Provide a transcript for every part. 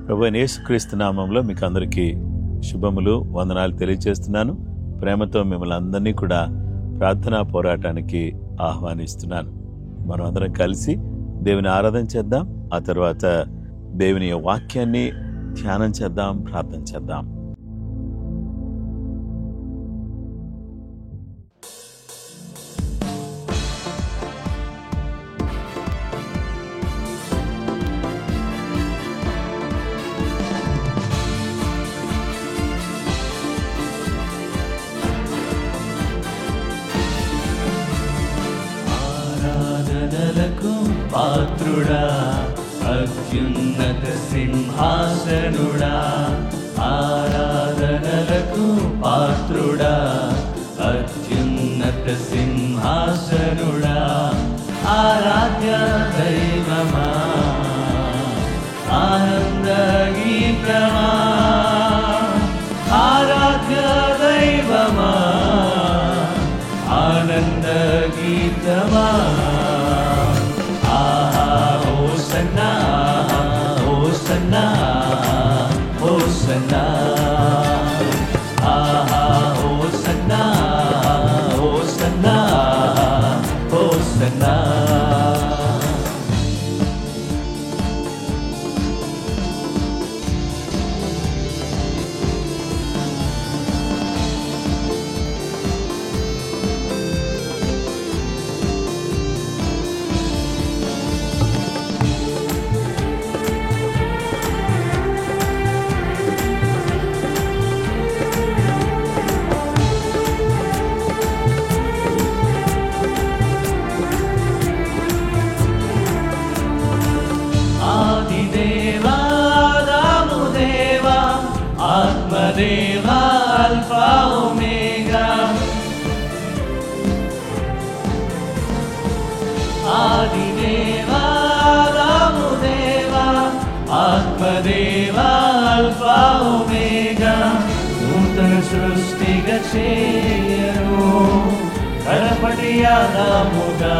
ప్రభువైన యేసుక్రీస్తు నామంలో మీకు అందరికీ శుభములు, వందనాలు తెలియజేస్తున్నాను. ప్రేమతో మిమ్మల్ని అందరినీ కూడా ప్రార్థనా పోరాటానికి ఆహ్వానిస్తున్నాను. మనం అందరం కలిసి దేవుని ఆరాధన చేద్దాం. ఆ తర్వాత దేవుని వాక్యాన్ని ధ్యానం చేద్దాం, ప్రార్థన చేద్దాం. పాత్రుడా, అత్యున్నత సింహాసనుడా, ఆరాధనలకు పాత్రుడా, అత్యున్నత సింహాసనుడా, ఆరాధ్య దైవమా, ఆనంద గీతమా, ఆరాధ్య దైవమా, ఆనంద గీతమా. Hosanna, Hosanna, Hosanna, Hosanna, Hosanna, Hosanna. Deva Alpha Omega, Adi Deva Ramudeva, Atma Deva Alpha Omega, Nutana Srustiga Cheyanu, Karapati Adamuga,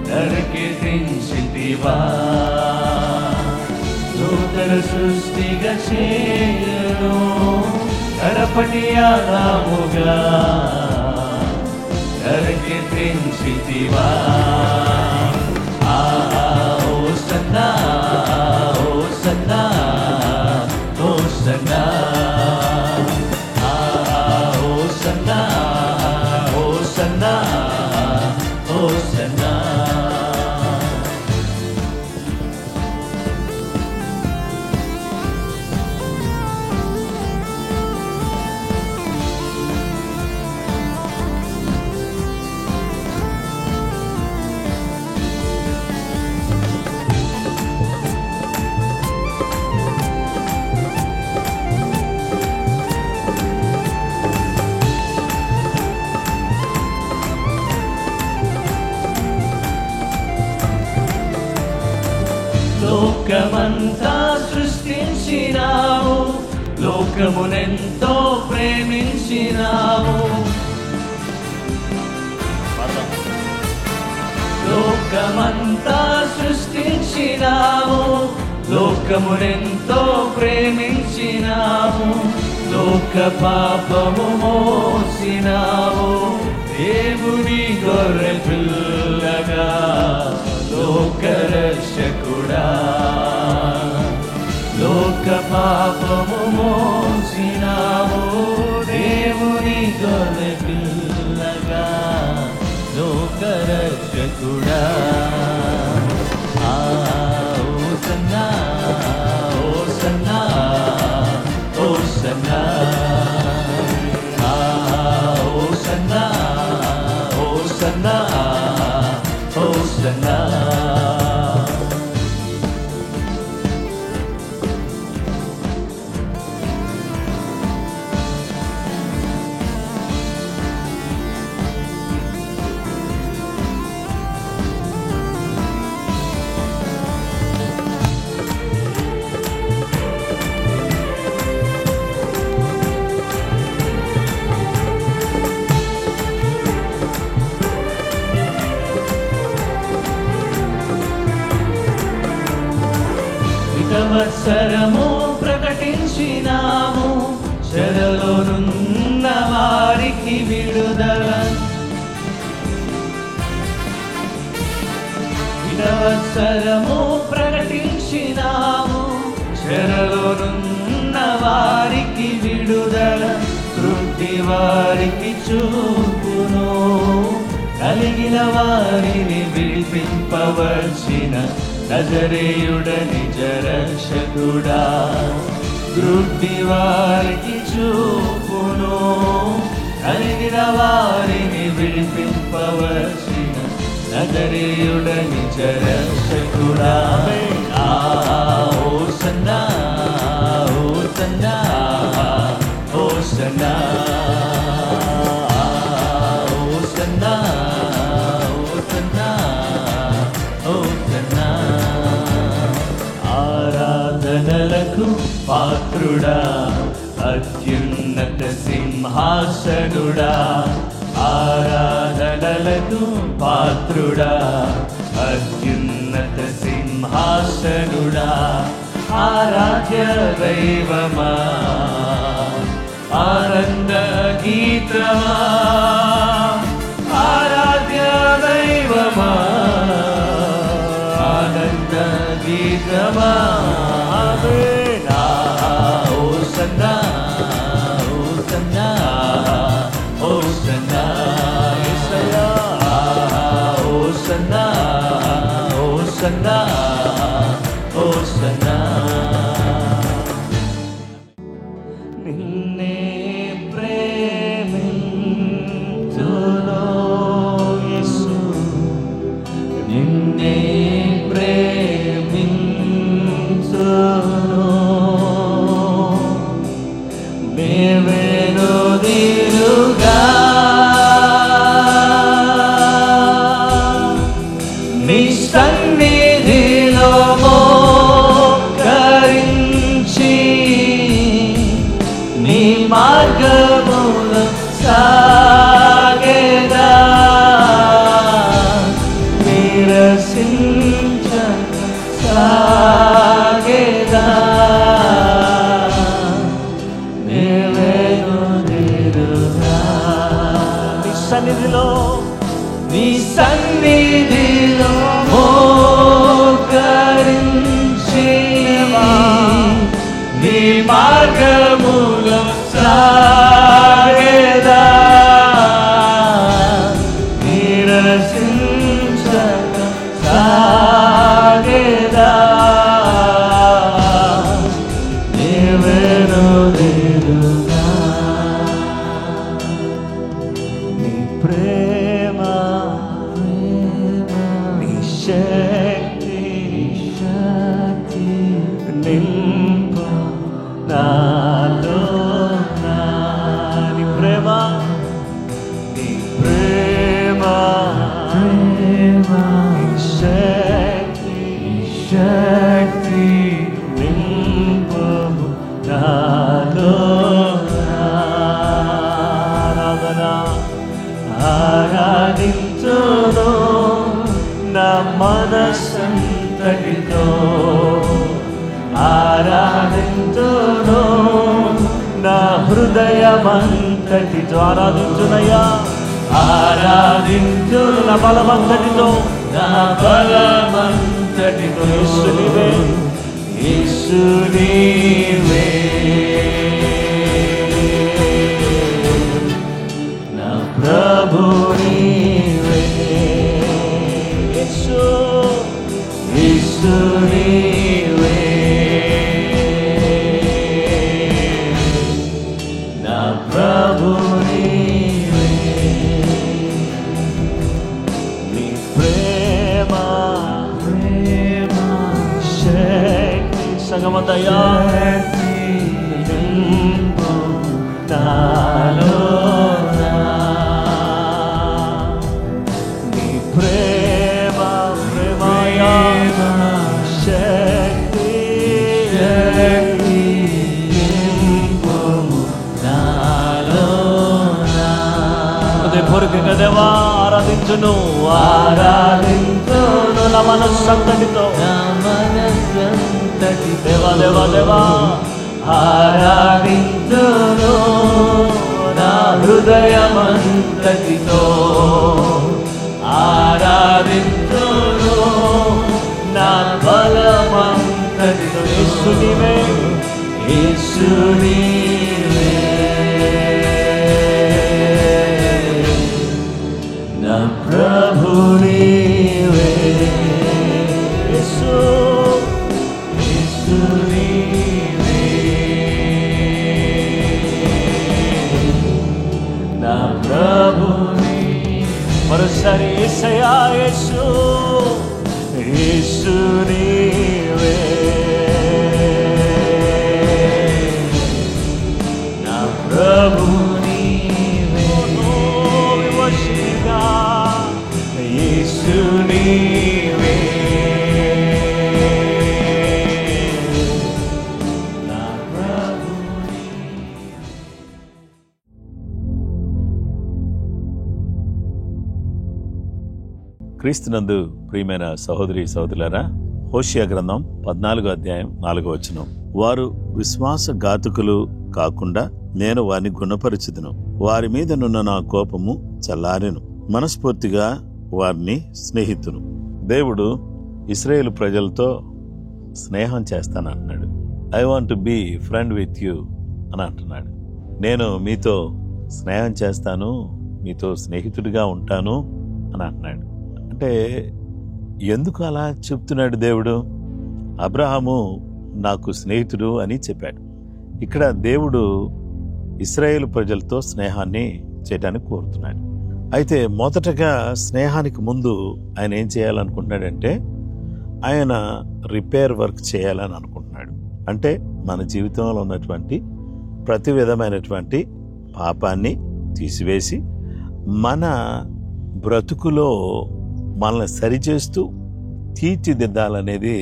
Darke Dinchitiva. నూతన సృష్టిగా చేయను, కడపటి ఆదాముగా కీర్తించితివా. హోసన్నా, హోసన్నా, హోసన్నా, హోసన్నా, హోసన్నా, హోసన్నా. లోకమంతా సృష్టించినావు, లోకమునెంతో ప్రేమించినావు. లోకమంతా సృష్టించినావు, లోకమునెంతో ప్రేమించినావు. లోక పాపము మోసినావు, దేవుని గొర్రె పిల్లగా, లోకరక్షకుడా. లోక పాపము మోసినావు, దేవుని గొర్రె పిల్లగా, లోకరక్షకుడా. హోసన్నా, హోసన్నా, హోసన్నా, హోసన్నా, హోసన్నా, హోసన్నా. సంవత్సరము ప్రకటించినాము, చెరలోనున్న వారికి విడుదల. సంవత్సరము ప్రకటించినాము, చెరలోనున్న వారికి విడుదల. తృప్తి వారికి చూపును, కలిగిన వారిని విడిపింపవలసిన నజరేయుడ నిజ రక్షకుడా. తృప్తి వారికి చూపును, కలిగిన వారిని విడిపింపవలసిన నజరేయుడ నిజ రక్షకుడా. హోసన్నా హోసన్నా హోసన్నా హోసన్నా హోసన్నా హోసన్నా. ఆరాధనలకు పాత్రుడా, అత్యున్నత సింహాసనుడా. ఆరాధనలకు పాత్రుడా, అత్యున్నత సింహాసనుడా. ఆరాధ్య దైవమా, ఆనంద గీతమా. ఆరాధ్య దైవమా, ఆనంద గీతమా. హోసన్నా హోసన్నా హోసన్నా యేసయ్యా. హోసన్నా హోసన్నా హోసన్నా. నిన్నే ప్రేమింతును యేసు, నిన్నే ప్రేమింతును. మేవెనుదిరుగా నీ సన్నిధిలో మోకరించి, నీ మార్గములో సాగెదా. నిరసించక సాగెదా. నీ సన్నిధిలో మోకరించి, నీ మార్గములో సాగెదా. నిరసించక సాగెదా. నీవెనుదిరుగా నీ ప్రేమ, నీ శక్తి నింపు నాలో. నీ ప్రేమ, నీ ప్రేమ, నీ శక్తి నింపు నాలో. ఆరాధించును నా మనసంతటితో, ఆరాధించును నా హృదయమంతటితో. ఆరాధించునయ్యా, ఆరాధించును నా బలమంతటితో, నా బలమంతటితో. యేసు నీవే, యేసు నీవే నా ప్రభు నీవే. యేసు, యేసు నీవే నా ప్రభు నీవే. నీ ప్రేమ, ప్రేమ శక్తి సంగమదయా నింపు నాలో. నీ ప్రేమ, ప్రేమయా శక్తి నింపు నాలో. హృదయపూర్వకంగా దేవా ఆరాధించును, ఆరాధించును నా మనస్సంతటితో, నా మనస్సంతటితో. దేవా దేవా దేవా ఆరాధించును నా హృదయమంతటితో, ఆరాధించును నా బలమంతటితో. యేసు నీవే, యేసు నీవే నా ప్రభు నీవే. యేసు యేసు నీవే నా ప్రభు నీవే. మరోసారి యేసయ్యా, యేసు యేసు నీవే నా ప్రభు నీవే. విమర్శిగా యేసు నీవే నా ప్రభు. క్రీస్తునందు ప్రియమైన సహోదరి సహోదరులారా, హోషియా గ్రంథం 14వ అధ్యాయం 4వ వచనం. వారు విశ్వాసఘాతుకులు కాకుండా నేను వారిని గుణపరచుదును, వారి మీద నున్న నా కోపము చల్లారెను, మనస్ఫూర్తిగా వారిని స్నేహితును. దేవుడు ఇశ్రాయేలు ప్రజలతో స్నేహం చేస్తానంటున్నాడు. I want to be friend with you అని అంటున్నాడు. నేను మీతో స్నేహం చేస్తాను, మీతో స్నేహితుడిగా ఉంటాను అని అంటున్నాడు. అంటే ఎందుకు అలా చెప్తున్నాడు దేవుడు? అబ్రహాము నాకు స్నేహితుడు అని చెప్పాడు. ఇక్కడ దేవుడు ఇశ్రాయేలు ప్రజలతో స్నేహాన్ని చేయడానికి కోరుతున్నాడు. అయితే మొదటగా స్నేహానికి ముందు ఆయన ఏం చేయాలనుకుంటున్నాడంటే, ఆయన రిపేర్ వర్క్ చేయాలని అనుకుంటున్నాడు. అంటే మన జీవితంలో ఉన్నటువంటి ప్రతి విధమైనటువంటి పాపాన్ని తీసివేసి మన బ్రతుకులో మనల్ని సరిచేస్తూ తీర్చిదిద్దాలనేది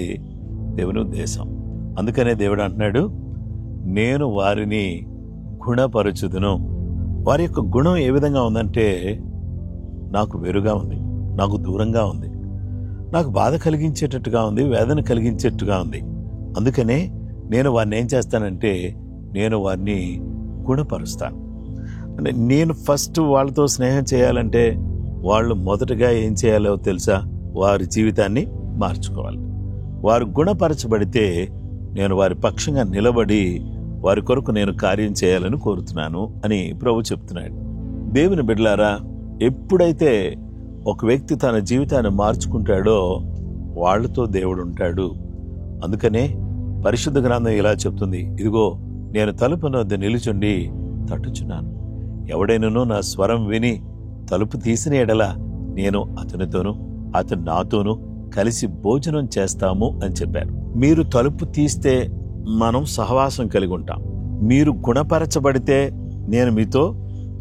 దేవుని ఉద్దేశం. అందుకనే దేవుడు అంటున్నాడు, నేను వారిని గుణపరచుదును. వారి యొక్క గుణం ఏ విధంగా ఉందంటే, నాకు వెరుగా ఉంది, నాకు దూరంగా ఉంది, నాకు బాధ కలిగించేటట్టుగా ఉంది, వేదన కలిగించేట్టుగా ఉంది. అందుకనే నేను వారిని ఏం చేస్తానంటే, నేను వారిని గుణపరుస్తాను. అంటే నేను ఫస్ట్ వాళ్ళతో స్నేహం చేయాలంటే వాళ్ళు మొదటగా ఏం చేయాలో తెలుసా? వారి జీవితాన్ని మార్చుకోవాలి. వారు గుణపరచబడితే నేను వారి పక్షంగా నిలబడి వారి కొరకు నేను కార్యం చేయాలని కోరుతున్నాను అని ప్రభువు చెప్తున్నాడు. దేవుని బిడ్డలారా, ఎప్పుడైతే ఒక వ్యక్తి తన జీవితాన్ని మార్చుకుంటాడో వాళ్ళతో దేవుడు ఉంటాడు. అందుకనే పరిశుద్ధ గ్రంథం ఇలా చెప్తుంది, ఇదిగో నేను తలుపు వద్ద నిలుచుండి తట్టుచున్నాను, ఎవడైనను నా స్వరం విని తలుపు తీసిన ఎడల నేను అతనితోనూ అతను నాతోనూ కలిసి భోజనం చేస్తాము అని చెప్పారు. మీరు తలుపు తీస్తే మనం సహవాసం కలిగి ఉంటాం. మీరు గుణపరచబడితే నేను మీతో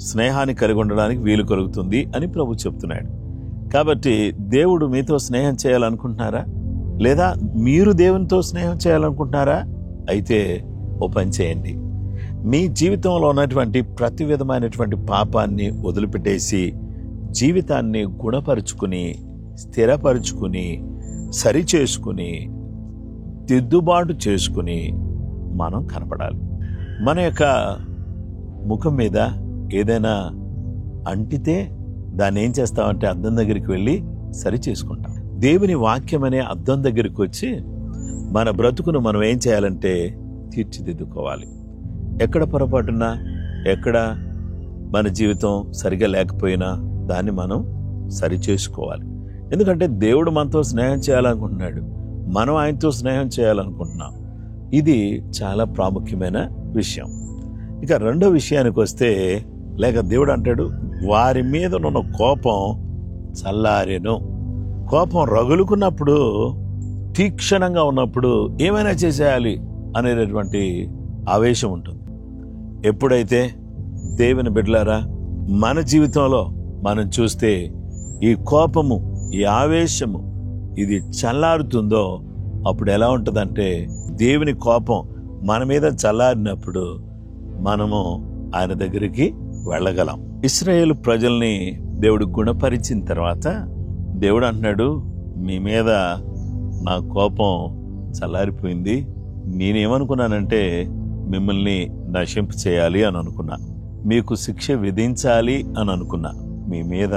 స్నేహాన్ని కలిగి ఉండడానికి వీలు కలుగుతుంది అని ప్రభు చెప్తున్నాడు. కాబట్టి దేవుడు మీతో స్నేహం చేయాలనుకుంటున్నారా? లేదా మీరు దేవునితో స్నేహం చేయాలనుకుంటున్నారా? అయితే ఓ పని చేయండి, మీ జీవితంలో ఉన్నటువంటి ప్రతి విధమైనటువంటి పాపాన్ని వదిలిపెట్టేసి జీవితాన్ని గుణపరుచుకుని, స్థిరపరుచుకుని, సరిచేసుకుని, దిద్దుబాటు చేసుకుని మనం కనపడాలి. మన యొక్క ముఖం మీద ఏదైనా అంటితే దాన్ని ఏం చేస్తామంటే అద్దం దగ్గరికి వెళ్ళి సరి చేసుకుంటాం. దేవుని వాక్యం అనే అద్దం దగ్గరికి వచ్చి మన బ్రతుకును మనం ఏం చేయాలంటే తీర్చిదిద్దుకోవాలి. ఎక్కడ పొరపాటున్నా, ఎక్కడ మన జీవితం సరిగా లేకపోయినా దాన్ని మనం సరి చేసుకోవాలి. ఎందుకంటే దేవుడు మనతో స్నేహం చేయాలనుకుంటున్నాడు, మనం ఆయనతో స్నేహం చేయాలనుకుంటున్నాం. ఇది చాలా ప్రాముఖ్యమైన విషయం. ఇక రెండో విషయానికి వస్తే, లేక దేవుడు అంటాడు, వారి మీద ఉన్న కోపం చల్లారెను. కోపం రగులుకున్నప్పుడు, తీక్షణంగా ఉన్నప్పుడు ఏమైనా చేసేయాలి అనేటటువంటి ఆవేశం ఉంటుంది. ఎప్పుడైతే దేవుని బిడ్డలారా మన జీవితంలో మనం చూస్తే ఈ కోపము, ఈ ఆవేశము ఇది చల్లారుతుందో అప్పుడు ఎలా ఉంటుందంటే, దేవుని కోపం మన మీద చల్లారినప్పుడు మనము ఆయన దగ్గరికి వెళ్ళగలం. ఇశ్రాయేలు ప్రజల్ని దేవుడు గుణపరిచిన తర్వాత దేవుడు అంటున్నాడు, మీ మీద నా కోపం చల్లారిపోయింది. నేనేమనుకున్నానంటే మిమ్మల్ని నశింప చేయాలి అని అనుకున్నా, మీకు శిక్ష విధించాలి అని అనుకున్నా. మీ మీద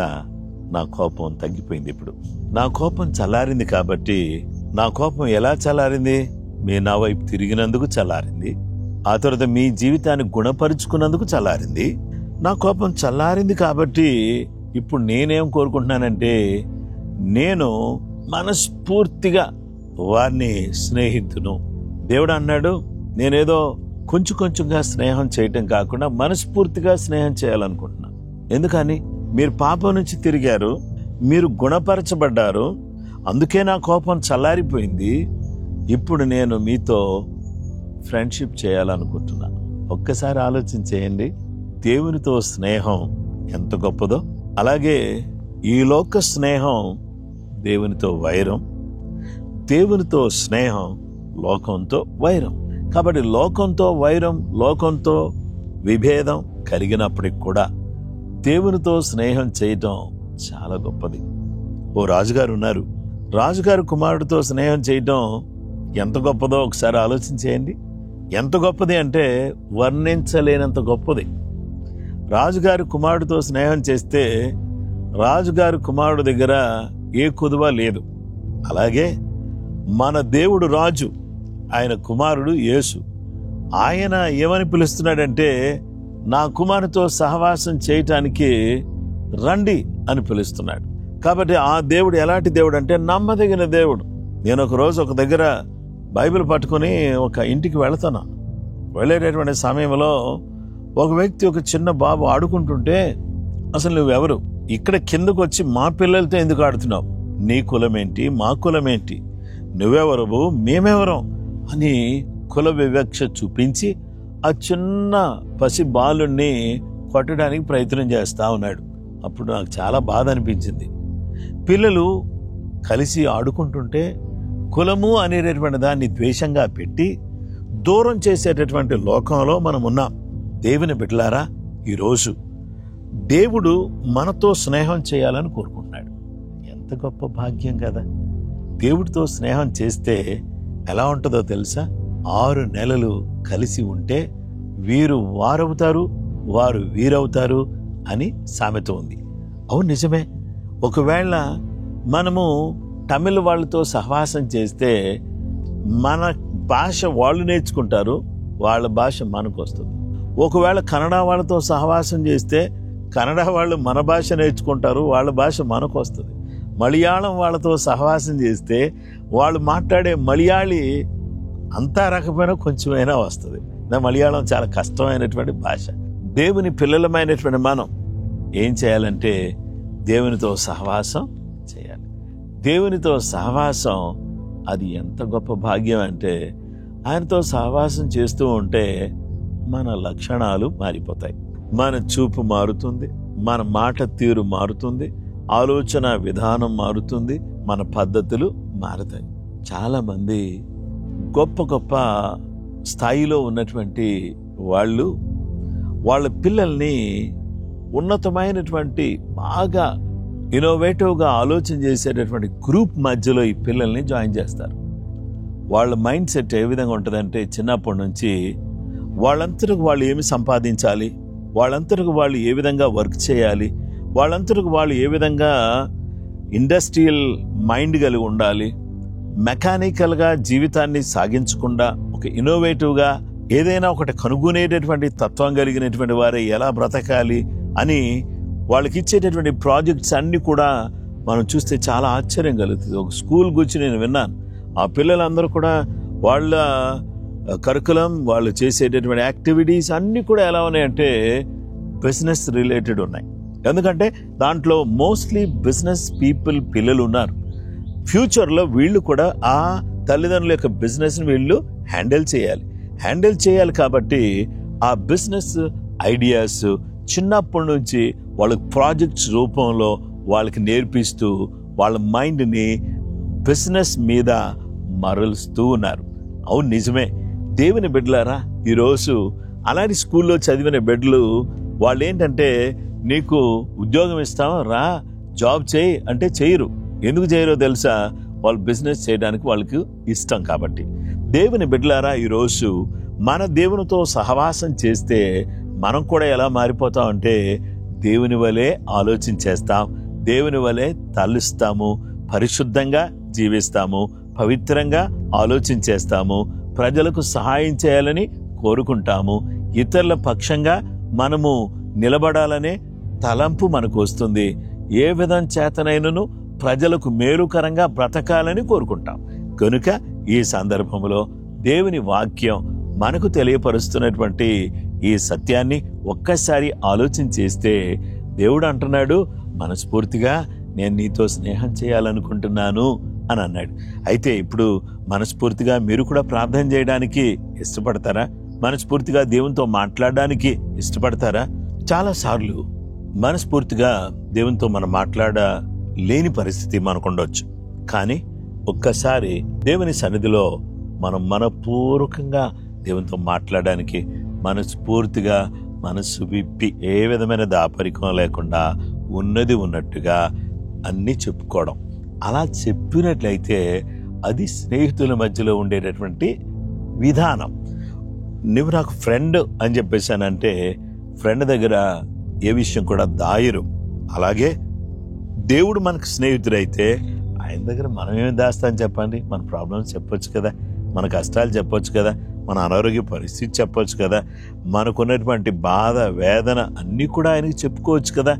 నా కోపం తగ్గిపోయింది. ఇప్పుడు నా కోపం చల్లారింది. కాబట్టి నా కోపం ఎలా చల్లారింది? మీరు నా వైపు తిరిగినందుకు చల్లారింది. ఆ తర్వాత మీ జీవితాన్ని గుణపరుచుకున్నందుకు చల్లారింది. నా కోపం చల్లారింది. కాబట్టి ఇప్పుడు నేనేం కోరుకుంటున్నానంటే, నేను మనస్ఫూర్తిగా వారిని స్నేహితును. దేవుడు అన్నాడు, నేనేదో కొంచెం కొంచెంగా స్నేహం చేయటం కాకుండా మనస్ఫూర్తిగా స్నేహం చేయాలనుకుంటున్నా. ఎందుకని? మీరు పాపం నుంచి తిరిగారు, మీరు గుణపరచబడ్డారు, అందుకే నా కోపం చల్లారిపోయింది. ఇప్పుడు నేను మీతో ఫ్రెండ్షిప్ చేయాలనుకుంటున్నా. ఒక్కసారి ఆలోచన చేయండి, దేవునితో స్నేహం ఎంత గొప్పదో. అలాగే ఈ లోక స్నేహం దేవునితో వైరం, దేవునితో స్నేహం లోకంతో వైరం. కాబట్టి లోకంతో వైరం, లోకంతో విభేదం కలిగినప్పటికి కూడా దేవునితో స్నేహం చేయటం చాలా గొప్పది. ఓ రాజుగారు ఉన్నారు, రాజుగారు కుమారుడితో స్నేహం చేయటం ఎంత గొప్పదో ఒకసారి ఆలోచన చేయండి. ఎంత గొప్పది అంటే వర్ణించలేనంత గొప్పది. రాజుగారి కుమారుడితో స్నేహం చేస్తే రాజుగారి కుమారుడు దగ్గర ఏ కుదువ లేదు. అలాగే మన దేవుడు రాజు, ఆయన కుమారుడు యేసు. ఆయన ఏమని పిలుస్తున్నాడంటే, నా కుమారునితో సహవాసం చేయటానికి రండి అని పిలుస్తున్నాడు. కాబట్టి ఆ దేవుడు ఎలాంటి దేవుడు అంటే నమ్మదగిన దేవుడు. నేను ఒకరోజు ఒక దగ్గర బైబిల్ పట్టుకుని ఒక ఇంటికి వెళుతున్నాను. వెళ్ళేటటువంటి సమయంలో ఒక వ్యక్తి, ఒక చిన్న బాబు ఆడుకుంటుంటే, అసలు నువ్వెవరు? ఇక్కడ కిందకు వచ్చి మా పిల్లలతో ఎందుకు ఆడుతున్నావు? నీ కులమేంటి, మా కులమేంటి, నువ్వెవరు, మేమెవరం అని కుల వివక్ష చూపించి ఆ చిన్న పసి బాలుణ్ణి కొట్టడానికి ప్రయత్నం చేస్తా ఉన్నాడు. అప్పుడు నాకు చాలా బాధ అనిపించింది. పిల్లలు కలిసి ఆడుకుంటుంటే కులము అనేటటువంటి దాన్ని ద్వేషంగా పెట్టి దూరం చేసేటటువంటి లోకంలో మనం ఉన్నాం. దేవుని బిడ్డలారా, ఈరోజు దేవుడు మనతో స్నేహం చేయాలని కోరుకుంటున్నాడు. ఎంత గొప్ప భాగ్యం కదా! దేవుడితో స్నేహం చేస్తే ఎలా ఉంటుందో తెలుసా? 6 నెలలు కలిసి ఉంటే వీరు వారవుతారు, వారు వీరవుతారు అని సామెత ఉంది. అవును, నిజమే. ఒకవేళ మనము తమిళ వాళ్ళతో సహవాసం చేస్తే మన భాష వాళ్ళు నేర్చుకుంటారు, వాళ్ళ భాష మనకు వస్తుంది. ఒకవేళ కన్నడ వాళ్ళతో సహవాసం చేస్తే కన్నడ వాళ్ళు మన భాష నేర్చుకుంటారు, వాళ్ళ భాష మనకు వస్తుంది. మలయాళం వాళ్ళతో సహవాసం చేస్తే వాళ్ళు మాట్లాడే మలయాళీ అంతా రకపోయినా కొంచెమైనా వస్తుంది. మలయాళం చాలా కష్టమైనటువంటి భాష. దేవుని పిల్లలమైనటువంటి మనం ఏం చేయాలంటే దేవునితో సహవాసం చేయాలి. దేవునితో సహవాసం అది ఎంత గొప్ప భాగ్యం అంటే, ఆయనతో సహవాసం చేస్తూ ఉంటే మన లక్షణాలు మారిపోతాయి, మన చూపు మారుతుంది, మన మాట తీరు మారుతుంది, ఆలోచన విధానం మారుతుంది, మన పద్ధతులు మారుతాయి. చాలామంది గొప్ప గొప్ప స్థాయిలో ఉన్నటువంటి వాళ్ళు వాళ్ళ పిల్లల్ని ఉన్నతమైనటువంటి బాగా ఇన్నోవేటివ్గా ఆలోచన చేసేటటువంటి గ్రూప్ మధ్యలో ఈ పిల్లల్ని జాయిన్ చేస్తారు. వాళ్ళ మైండ్ సెట్ ఏ విధంగా ఉంటుందంటే, చిన్నప్పటి నుంచి వాళ్ళంతటికి వాళ్ళు ఏమి సంపాదించాలి, వాళ్ళంతటికి వాళ్ళు ఏ విధంగా వర్క్ చేయాలి, వాళ్ళంతటికి వాళ్ళు ఏ విధంగా ఇండస్ట్రియల్ మైండ్ కలిగి ఉండాలి, మెకానికల్గా జీవితాన్ని సాగించకుండా ఒక ఇన్నోవేటివ్గా ఏదైనా ఒకటి కనుగొనేటటువంటి తత్వం కలిగినటువంటి వారే ఎలా బ్రతకాలి అని వాళ్ళకి ఇచ్చేటటువంటి ప్రాజెక్ట్స్ అన్నీ కూడా మనం చూస్తే చాలా ఆశ్చర్యం కలుగుతుంది. ఒక స్కూల్ గురించి నేను విన్నాను. ఆ పిల్లలందరూ కూడా వాళ్ళ కరికులం, వాళ్ళు చేసేటటువంటి యాక్టివిటీస్ అన్నీ కూడా ఎలా ఉన్నాయంటే బిజినెస్ రిలేటెడ్ ఉన్నాయి. ఎందుకంటే దాంట్లో మోస్ట్లీ బిజినెస్ పీపుల్ పిల్లలు ఉన్నారు. ఫ్యూచర్లో వీళ్ళు కూడా ఆ తల్లిదండ్రుల యొక్క బిజినెస్ని వీళ్ళు హ్యాండిల్ చేయాలి. కాబట్టి ఆ బిజినెస్ ఐడియాస్ చిన్నప్పటి నుంచి వాళ్ళకి ప్రాజెక్ట్స్ రూపంలో వాళ్ళకి నేర్పిస్తూ వాళ్ళ మైండ్ని బిజినెస్ మీద మరలుస్తూ ఉన్నారు. అవును, నిజమే. దేవుని బిడ్డలారా, ఈరోజు అలాంటి స్కూల్లో చదివిన బిడ్డలు వాళ్ళు ఏంటంటే, నీకు ఉద్యోగం ఇస్తాం రా జాబ్ చేయి అంటే చేయరు. ఎందుకు చేయరో తెలుసా? వాళ్ళు బిజినెస్ చేయడానికి వాళ్ళకి ఇష్టం కాబట్టి. దేవుని బిడ్డలారా, ఈరోజు మన దేవునితో సహవాసం చేస్తే మనం కూడా ఎలా మారిపోతాం అంటే దేవుని వలె ఆలోచించేస్తాం, దేవుని వలె తలుస్తాము, పరిశుద్ధంగా జీవిస్తాము, పవిత్రంగా ఆలోచించేస్తాము, ప్రజలకు సహాయం చేయాలని కోరుకుంటాము, ఇతరుల పక్షంగా మనము నిలబడాలనే తలంపు మనకు వస్తుంది. ఏ విధం చేతనైనను ప్రజలకు మేలుకరంగా బ్రతకాలని కోరుకుంటాం. కనుక ఈ సందర్భంలో దేవుని వాక్యం మనకు తెలియపరుస్తున్నటువంటి ఈ సత్యాన్ని ఒక్కసారి ఆలోచించేస్తే దేవుడు అంటున్నాడు, మనస్ఫూర్తిగా నేను నీతో స్నేహం చేయాలనుకుంటున్నాను అని అన్నాడు. అయితే ఇప్పుడు మనస్ఫూర్తిగా మీరు కూడా ప్రార్థన చేయడానికి ఇష్టపడతారా? మనస్ఫూర్తిగా దేవునితో మాట్లాడడానికి ఇష్టపడతారా? చాలాసార్లు మనస్ఫూర్తిగా దేవునితో మనం మాట్లాడలేని పరిస్థితి మనకు ఉండొచ్చు. కానీ ఒక్కసారి దేవుని సన్నిధిలో మనం మనపూర్వకంగా దేవునితో మాట్లాడడానికి మనస్ఫూర్తిగా మనసు విప్పి ఏ విధమైన దాపరికం లేకుండా ఉన్నది ఉన్నట్టుగా అన్నీ చెప్పుకోవడం, అలా చెప్పినట్లయితే అది స్నేహితుల మధ్యలో ఉండేటటువంటి విధానం. నువ్వు నాకు ఫ్రెండ్ అని చెప్పేశానంటే ఫ్రెండ్ దగ్గర ఏ విషయం కూడా దాయరు. అలాగే దేవుడు మనకు స్నేహితుడైతే ఆయన దగ్గర మనం ఏమి దాస్తాను చెప్పండి? మన ప్రాబ్లమ్స్ చెప్పొచ్చు కదా, మన కష్టాలు చెప్పొచ్చు కదా, మన అనారోగ్య పరిస్థితి చెప్పొచ్చు కదా, మనకున్నటువంటి బాధ వేదన అన్నీ కూడా ఆయనకి చెప్పుకోవచ్చు కదా.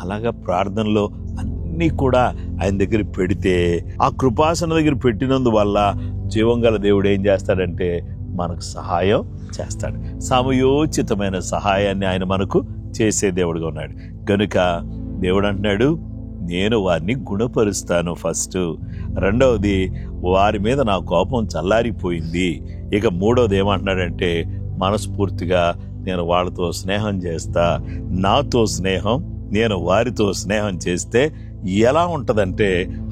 అలాగా ప్రార్థనలో అన్నీ కూడా ఆయన దగ్గర పెడితే, ఆ కృపాసన దగ్గర పెట్టినందువల్ల జీవం గల దేవుడు ఏం చేస్తాడంటే మనకు సహాయం చేస్తాడు. సమయోచితమైన సహాయాన్ని ఆయన మనకు చేసే దేవుడుగా ఉన్నాడు. కనుక దేవుడు అంటున్నాడు, నేను వారిని గుణపరుస్తాను. ఫస్ట్. రెండవది, వారి మీద నా కోపం చల్లారిపోయింది. ఇక మూడవది ఏమంటున్నాడంటే మనస్ఫూర్తిగా నేను వాళ్ళతో స్నేహం చేస్తా. నాతో స్నేహం, నేను వారితో స్నేహం చేస్తే ఎలా ఉంటదంటే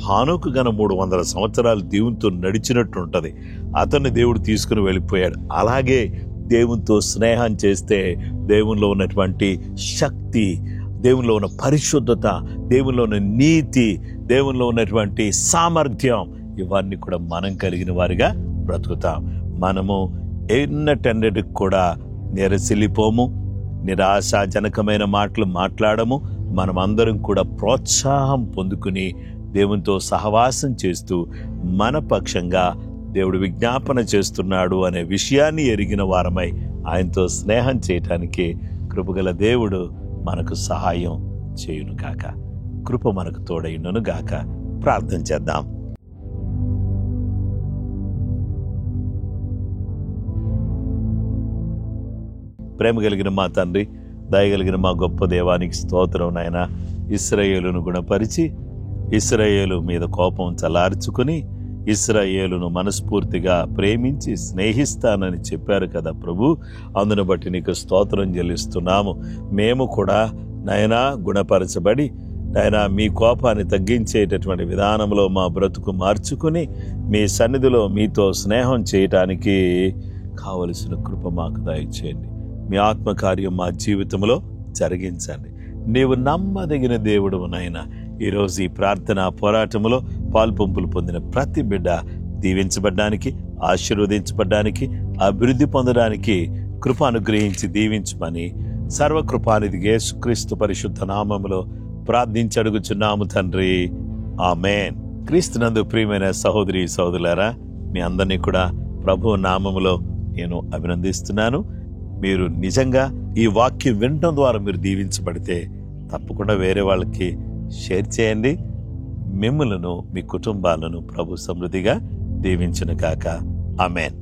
హానోకు గన 300 సంవత్సరాలు దేవునితో నడిచినట్టు ఉంటది. అతన్ని దేవుడు తీసుకుని వెళ్ళిపోయాడు. అలాగే దేవునితో స్నేహం చేస్తే దేవునిలో ఉన్నటువంటి శక్తి, దేవునిలో ఉన్న పరిశుద్ధత, దేవునిలో ఉన్న నీతి, దేవునిలో ఉన్నటువంటి సామర్థ్యం, ఇవన్నీ కూడా మనం కలిగిన వారిగా బ్రతుకుతాం. మనము ఎన్నటన్నిటికి కూడా నిరసిల్లిపోము, నిరాశాజనకమైన మాటలు మాట్లాడము. మనమందరం కూడా ప్రోత్సాహం పొందుకుని దేవునితో సహవాసం చేస్తూ మన పక్షంగా దేవుడు విజ్ఞాపన చేస్తున్నాడు అనే విషయాన్ని ఎరిగిన వారమై ఆయనతో స్నేహం చేయటానికి కృపగల దేవుడు మనకు సహాయం చేయును గాక. కృప మనకు తోడైనను గాక. ప్రార్థన చేద్దాం. ప్రేమ కలిగిన మా తండ్రి, దయగలిగిన మా గొప్ప దేవానికి స్తోత్రం నాయన. ఇశ్రాయేలును గుణపరిచి ఇశ్రాయేలు మీద కోపం చల్లార్చుకుని ఇశ్రాయేలును మనస్ఫూర్తిగా ప్రేమించి స్నేహిస్తానని చెప్పారు కదా ప్రభు. అందును బట్టి నీకు స్తోత్రం చెల్లిస్తున్నాము. మేము కూడా నాయనా గుణపరచబడి నాయనా మీ కోపాన్ని తగ్గించేటటువంటి విధానంలో మా బ్రతుకు మార్చుకుని మీ సన్నిధిలో మీతో స్నేహం చేయటానికి కావలసిన కృప మాకు దయచేయండి. మీ ఆత్మకార్యం మా జీవితంలో జరిగించండి. నీవు నమ్మదగిన దేవుడు నాయన. ఈరోజు ఈ ప్రార్థన పోరాటంలో పాల్పంపులు పొందిన ప్రతి బిడ్డ దీవించబడ్డానికి, ఆశీర్వదించబడ్డానికి, అభివృద్ధి పొందడానికి కృప అనుగ్రహించి దీవించమని సర్వకృపానిధి యేసుక్రీస్తు పరిశుద్ధ నామములో ప్రార్థించి అడుగుచున్నాము తండ్రి. ఆమేన్. క్రీస్తునందు ప్రియమైన సహోదరి సహోదరులారా, మీ అందరినీ కూడా ప్రభు నామములో నేను అభినందిస్తున్నాను. మీరు నిజంగా ఈ వాక్యం వినడం ద్వారా మీరు దీవించబడితే తప్పకుండా వేరే వాళ్ళకి షేర్ చేయండి. మిమ్మలను, మీ కుటుంబాలను ప్రభు సమృద్ధిగా దీవించును గాక. ఆమేన్.